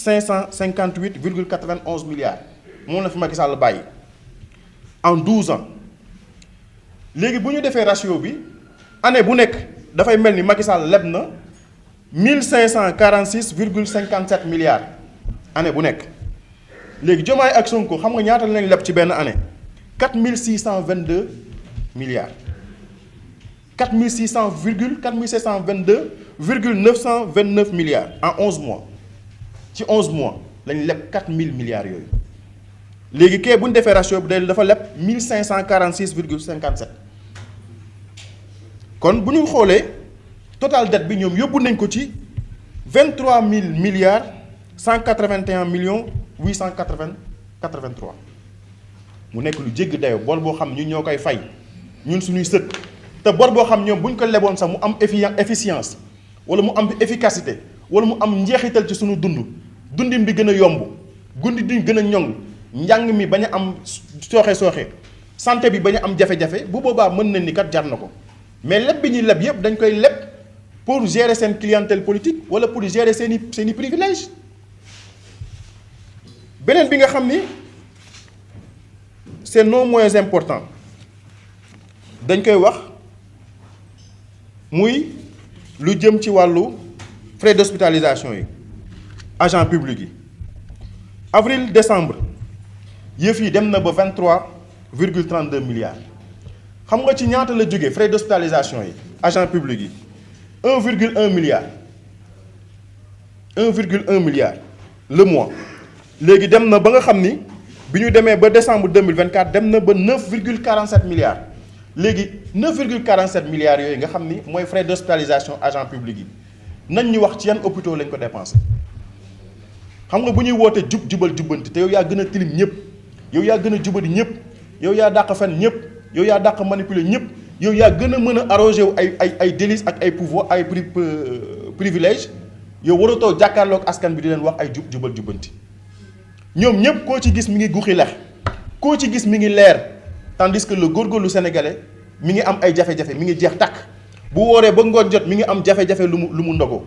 558,91 milliards moom la fi Macky Sall bàyyi en 12 ans léegi bu ñu defee ratio bi année bu nekk dafay mel ni Macky Sall leb na 1546,57 milliards année bu nekk léegi Diomaye ak Sonko xam nga ñaata lañ leb ci benn année 4622 milliards 4622,929 milliards en 11 mois ci 11 mois lañ leb 4000 milliards yooyu léegi kee bu ñu defee ratio bi dafa leb 1546,57 kon bu ñu xoolee total dette bi ñoom yóbbu nañ ko ci 23 000 milliards 181 millions 883 mu nekk lu jégg dayo bor boo xam ñun ñoo koy fay ñun suñuy sët te bor boo xam ñoom bu ñu ko leboon sax mu am efficience wala mu am efficacité wala mu am njeexital ci suñu dundin bi gën a yomb gundi di gën a ñoŋ njàng mi bañ a am sooxe santé bi bañ a am jafe-jafe bu boobaa mën na ni kat jar na ko mais leb bi ñuy leb yëpp dañ koy leb pour gérer seen clientèle politique wala pour gérer seeni privilège beneen bi nga xam ni c'est non moins important dañ koy wax muy lu jëm ci wàllu frais d'hospitalisation yi agent public yi avril décembre yëf yi dem na ba 23,32 milliards xam nga ci ñaata la jógee frais d'hospitalisation yi agent public yi 1,1 milliard 1,1 milliard le mois léegi dem na ba nga xam ni bi ñu demee ba décembre 2024 dem na ba 9,47 milliards léegi 9,47 milliards yooyu nga xam ni mooy frais d'hospitalisation agent public yi nañ ñu wax ci yan hôpitaux lañ ko dépensé xam nga bu ñuy woote jubal jubbanti te yow yaa gën a tilim ñëpp yow yaa gën a jubadi ñëpp yow yaa dàq fen ñëpp yow yaa dàq manipuler ñëpp yow yaa gën a mën a arrogé wu ay délices ak ay pouvoir ay privilèges yow waratoo jàkkaarloog askan bi di leen wax ay jubal jubbanti ñoom ñëpp koo ci gis mi ngi guxi lex koo ci gis mi ngi leer tandis que le góorgóorlu sénégalais mi ngi am ay jafe-jafe mi ngi jeex tàkk bu wooree ba ngoon jot mi ngi am jafe-jafe lu mu ndogoo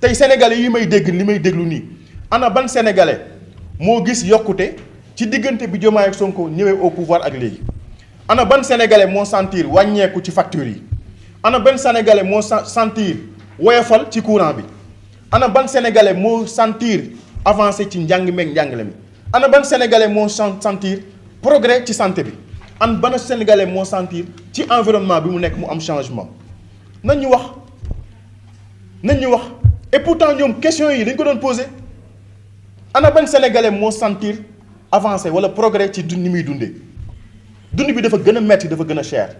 tey sénégalais yi may dégg li may déglu nii ana ban sénégalais moo gis yokkute ci diggante bi Diomaye ak Sonko ñëwee au pouvoir ak léegi ana ban sénégalais moo sentir wàññeeku ci factures yi ana ban sénégalais moo sentir woyofal ci courant bi ana ban sénégalais moo sentir avancé ci njàng meeg njàngale mi ana ban sénégalais moo sentir progrès ci santé bi an ban sénégalais moo sentir ci environnement bi mu nekk mu am changement nañ ñu wax et pourtant ñoom question yi dañ ko doon posé ana ban sénégalais moo sentir avancé wala progrès ci ni muy dundee dund bi dafa gën a metti dafa gën a cher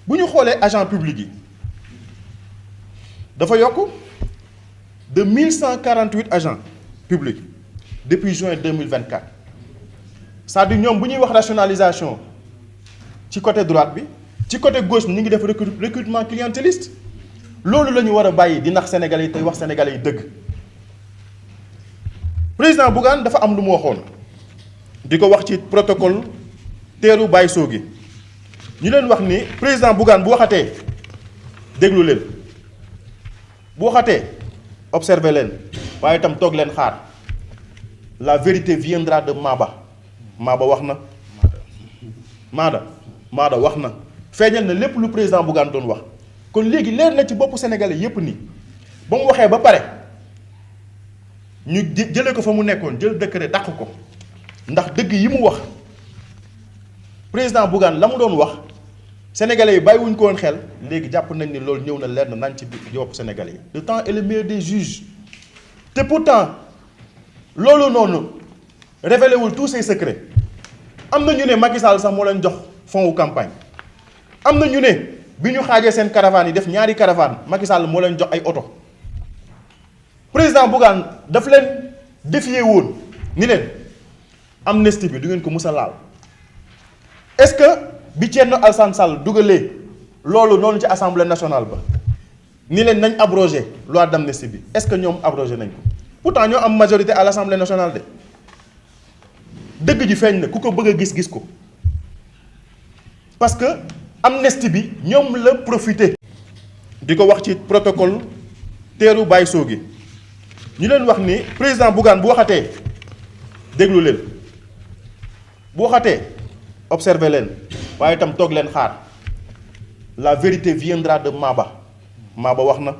bu ñu xoolee agent public yi dafa yokk de 1148 agents publics depuis juin 2024 c'est-à-dire ñoom bu ñuy wax rationalisation ci côté droite bi ci côté gauche bi ñu ngi def recrutement clientéliste loolu la ñu war a bàyyi di nax sénégalais yi tey wax sénégalais yi dëgg président Bougane dafa am lu mu waxoon di ko wax ci protocole teeru Baye Sogui ñu leen wax ni président Bougane bu waxatee déglu leen bu waxatee observé leen waaye itam toog leen xaar la vérité viendra de Maba wax na Maada wax na feeñal na lépp lu président Bougane doon wax kon léegi leer na ci boppu sénégalais yépp nii ba mu waxee ba pare ñu jëlee ko fa mu nekkoon jël décret dàq ko ndax dëgg yi mu wax président Bougane la mu doon wax sénégalais yi bàyyiwuñ ko woon xel léegi jàpp nañ ni loolu ñëw na leer na nañ ci bopp sénégalais yi. Le temps est le meilleur des juges te pourtant loolu noonu révélé wul tous ses secrets am na ñu ne Macky Sall sax moo leen jox fond wu campagne am na ñu ne bi ñu xaajee seen caravane yi def ñaari caravane Macky Sall moo leen jox ay oto président Bougane daf leen défier woon ni leen amnistie bi du ngeen ko mus a laal est-ce que bi Thierno Alassane Sall dugalee loolu noonu ci assemblée nationale ba ni leen nañ abrogé loi d'amnistie bi est-ce que ñoom abrogé nañ ko pourtant ñoo am majorité à l'assemblée nationale de dëgg ji feeñ na ku ko bëgg a gis ko parce que amnistie bi ñoom la profité di ko wax ci protocole teeru Baye Sogui ñu leen wax ni président Bougane bu waxatee déglu leen bu waxatee observé leen waaye itam toog leen xaar la vérité viendra de Maba wax na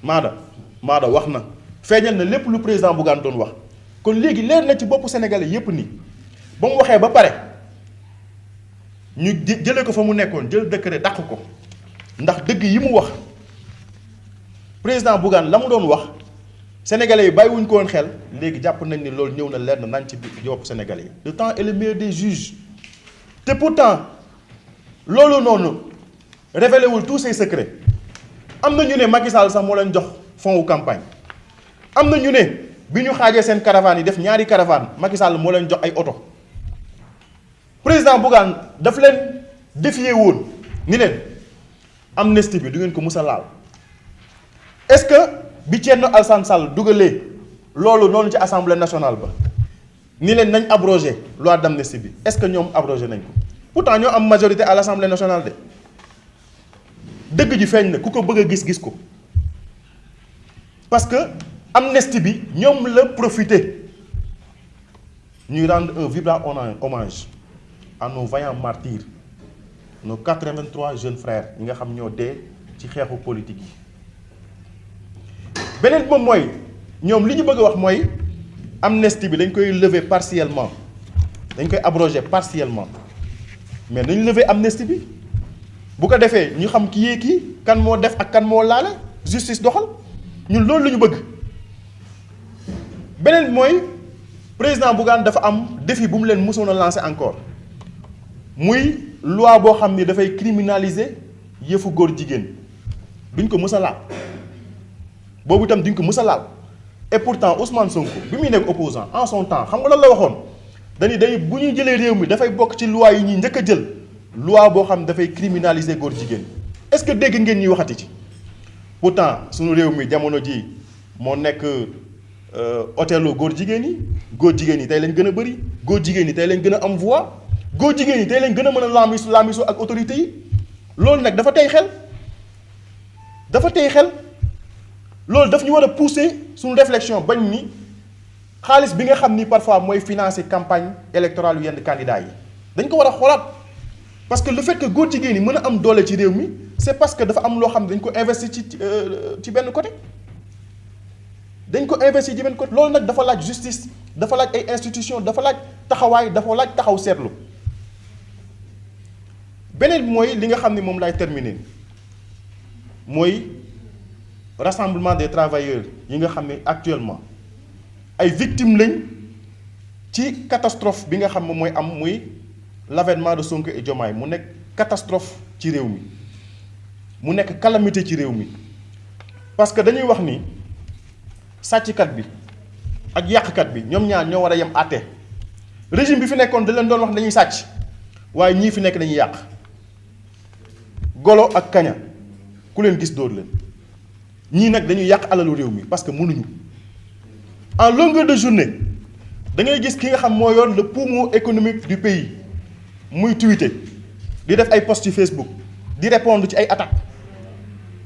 Maada wax na feeñal na lépp lu président Bougane doon wax kon léegi leer na ci boppu sénégalais yépp ni ba mu waxee ba pare ñu jëlee ko fa mu nekkoon jël décret dàq ko ndax dëgg yi mu wax président Bougane la mu doon wax sénégalais yi bàyyiwuñ ko woon xel léegi jàpp nañ ni loolu ñëw na leer na nañ ci bopp sénégalais yi. le temps est le meilleur des juges te pourtant loolu noonu révélé wul tous ses secrets am na ñu ne Macky Sall sax moo leen jox fond wu campagne am na ñu ne bi ñu xaajee seen caravane yi def ñaari caravane Macky Sall moo leen jox ay oto président Bougane daf leen défier woon ni leen amnistie bi du ngeen ko mus a laal est-ce que bi Thierno Alassane Sall dugalee loolu noonu ci assemblée nationale ba ni leen nañ abrogé loi d'amnistie bi est-ce que ñoom abrogé nañ ko pourtant ñoo am majorité à l'assemblée nationale de dëgg ji feeñ na ku ko bëgg a gis ko parce que amnistie bi ñoom la profité ñuy rendre un vibrant hommage à nos vaillants martyrs nos 83 jeunes frères yi nga xam ñoo dee ci xeexu politique yi. beneen moom mooy ñoom li ñu bëgg a wax mooy amnistie bi dañ koy lever partiellement dañ koy abroger partiellement mais dañ lever amnistie bi bu ko defee ñu xam ki yee kii kan moo def ak kan moo laale justice doxal ñun loolu la ñu bëgg. beneen mooy président Bougane dafa am défi bu mu leen mësoon a lancer encore muy loi boo xam ni dafay criminaliser yëfu góor jigéen duñ ko mës a laal boobu itam duñ ko mës a laal et pourtant Ousmane Sonko bi muy nekk opposant en son temps xam nga lan la waxoon dañuy day bu ñuy jëlee réew mi dafay bokk ci loi yi ñuy njëkk a jël loi boo xam dafay criminaliser góor jigéen est-ce que dégg ngeen ñuy waxati ci pourtant suñu réew mi jamono ji moo nekk hôtelu góor jigéen yi tey lañ gën a bëri góor jigéen yi tey lañ gën a am voix góor jigéen yi tey lañ gën a mën a laamisu ak autorités yi loolu nag dafa tey xel loolu daf ñu war a pousser suñu réflexion bañ ni xaalis bi nga xam ni parfois mooy financer campagne électorale yu yenn candidats yi dañ ko war a xoolaat parce que le fait que góor jigéen yi mën a am doole ci réew mi c'est parce que dafa am loo xam ne dañ ko investir ci benn côté loolu nag dafa laaj justice dafa laaj ay institutions dafa laaj taxawaay dafa laaj taxaw seetlu beneen mooy li nga xam ne moom laay terminer mooy rassemblement des travailleurs yi nga xam ne actuellement ay victimes lañ ci catastrophe bi nga xam ne mooy am muy l'avènement de Sonko et Diomaye mu nekk catastrophe ci réew mi mu nekk calamité ci réew mi parce que dañuy wax ni sàcckat bi ak yàqkat bi ñoom ñaar ñoo war a yem àtte régime bi fi nekkoon da leen doon wax dañuy sàcc waaye ñii fi nekk dañuy yàq golo ak kaña ku leen gis dóor leen ñii nag dañuy yàq alalu réew mi parce que mënuñu en longueur de journée da ngay gis ki nga xam moo yor le poumon économique du pays muy tweeter di def ay posts ci Facebook di répondre ci ay attaques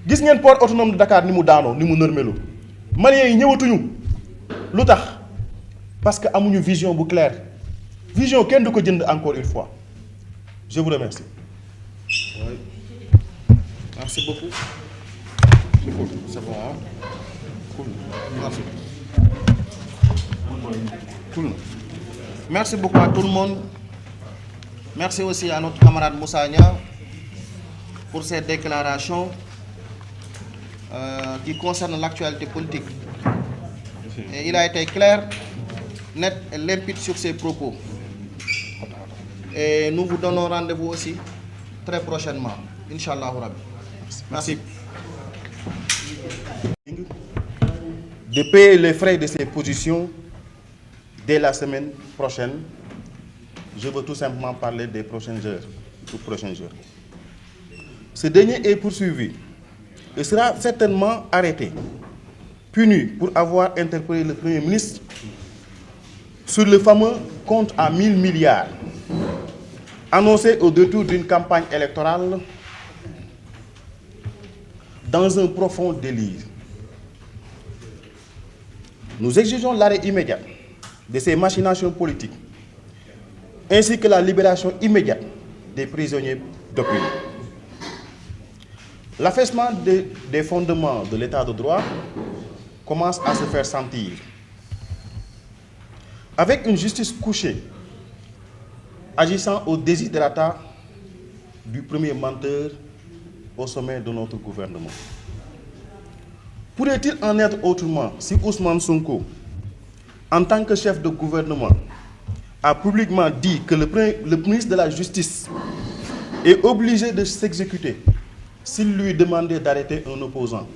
gis ngeen port autonome de Dakar ni mu daanoo ni mu nërmelu Maliens yi ñëwatuñu lu tax parce que amuñu vision bu claire vision kenn du ko jënd encore une fois je vous remercie. Oui. Merci beaucoup. C'est bon, hein? Cool. Merci. Cool. Merci beaucoup à tout le monde. Merci aussi à notre camarade Moussa Nia pour ces déclarations qui concernent l'actualité politique. Et il a été clair, net et limpide sur ses propos. Et nous vous donnons rendez-vous aussi très prochainement. Inch'Allah Rabbi. Merci. De payer les frais de ses positions dès la semaine prochaine. Je veux tout simplement parler des prochaines heures, des prochains jours. Ce dernier est poursuivi et sera certainement arrêté, puni pour avoir interpellé le Premier ministre sur le fameux compte à 1000 milliards annoncé au détour d'une campagne électorale dans un profond délire. Nous exigeons l'arrêt immédiat de ces machinations politiques, ainsi que la libération immédiate des prisonniers d'opinion. L'affaissement des fondements de l'état de droit commence à se faire sentir. Avec une justice couchée, agissant au desiderata du premier menteur au sommet de notre gouvernement. Pourrait-il en être autrement si Ousmane Sonko, en tant que chef de gouvernement, a publiquement dit que le ministre de la Justice est obligé de s'exécuter s'il lui demandait d'arrêter un opposant,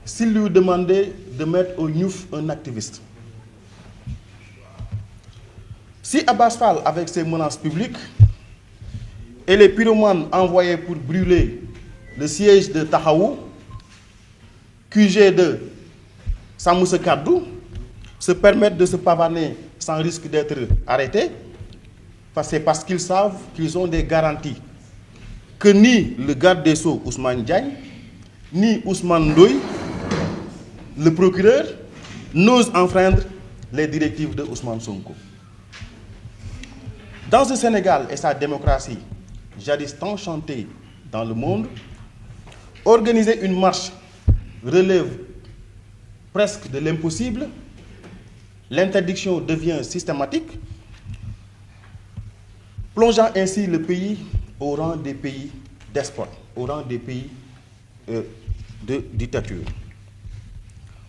s'il lui demandait de mettre au gnouf un activiste? Si Abass Fall, avec ses menaces publiques, et les pyromanes envoyés pour brûler le siège de Tahaou, QG de Samousse Kardou, se permettent de se pavaner sans risque d'être arrêtés, parce qu'ils savent qu'ils ont des garanties que ni le garde des Sceaux Ousmane Diagne, ni Ousmane Ndoye, le procureur, n'osent enfreindre les directives de Ousmane Sonko. Dans ce Sénégal et sa démocratie, jadis tant chantée dans le monde, organiser une marche relève presque de l'impossible. L'interdiction devient systématique, plongeant ainsi le pays au rang des pays despotes, au rang des pays de dictature.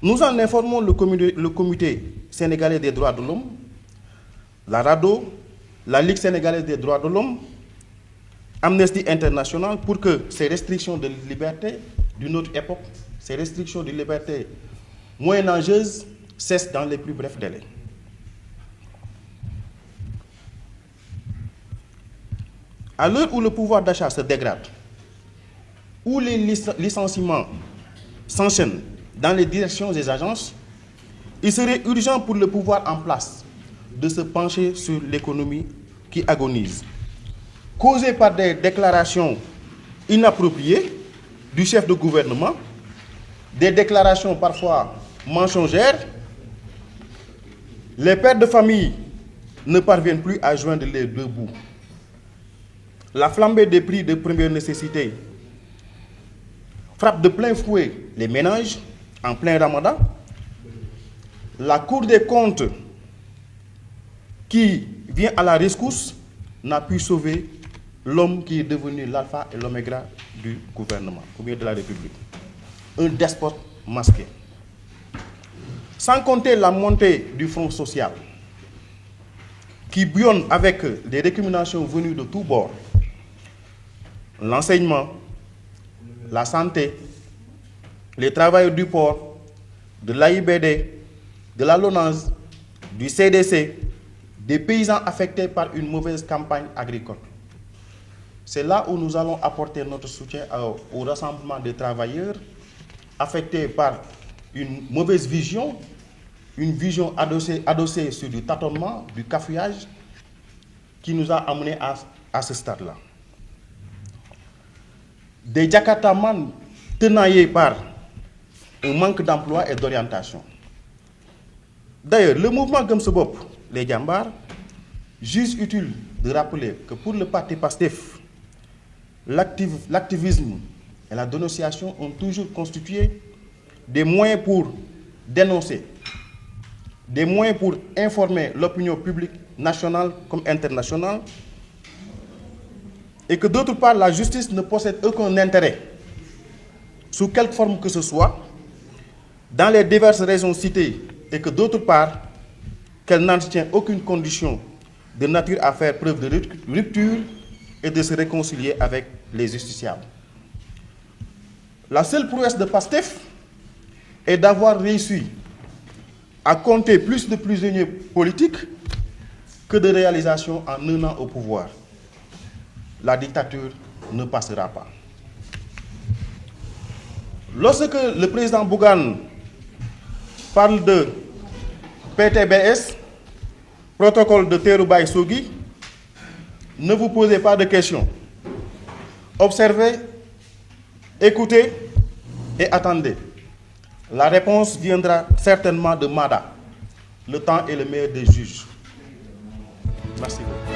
Nous en informons le comité sénégalais des droits de l'homme, la RADDHO, la Ligue sénégalaise des droits de l'homme, Amnesty International, pour que ces restrictions de liberté d'une autre époque, ces restrictions de liberté moyenâgeuses, cessent dans les plus brefs délais. À l'heure où le pouvoir d'achat se dégrade, où les licenciements s'enchaînent dans les directions des agences, il serait urgent pour le pouvoir en place de se pencher sur l'économie qui agonise, causée par des déclarations inappropriées du chef de gouvernement, des déclarations parfois mensongères. Les pères de famille ne parviennent plus à joindre les deux bouts. La flambée des prix de première nécessité frappe de plein fouet les ménages en plein ramadan. La Cour des comptes, qui vient à la rescousse, n'a pu sauver l'homme qui est devenu l'alpha et l'oméga du gouvernement, ou bien de la République. Un despote masqué. Sans compter la montée du Front social, qui bouillonne avec des récriminations venues de tous bords. L'enseignement, la santé, les travailleurs du port, de l'AIBD, de la LONASE, du CDC, des paysans affectés par une mauvaise campagne agricole. C'est là où nous allons apporter notre soutien au rassemblement des travailleurs affectés par une mauvaise vision, une vision adossée sur du tâtonnement, du cafouillage, qui nous a amenés à ce stade-là. Des Jakartaman tenaillés par un manque d'emploi et d'orientation. D'ailleurs, le mouvement Gëm-sa-Bopp, les Djambars, juge utile de rappeler que pour le parti PASTEF, l'activisme et la dénonciation ont toujours constitué des moyens pour dénoncer, des moyens pour informer l'opinion publique nationale comme internationale, et que d'autre part, la justice ne possède aucun intérêt, sous quelque forme que ce soit, dans les diverses raisons citées, et que d'autre part, qu'elle n'entretient aucune condition de nature à faire preuve de rupture et de se réconcilier avec les justiciables. La seule prouesse de PASTEF est d'avoir réussi à compter plus de prisonniers politiques que de réalisations en un an au pouvoir. La dictature ne passera pas. Lorsque le président Bougane parle de PTBS, protocole de Terroubaye Sogui, ne vous posez pas de questions. Observez, écoutez Et attendez, la réponse viendra certainement de Mada. Le temps est le meilleur des juges. Merci beaucoup.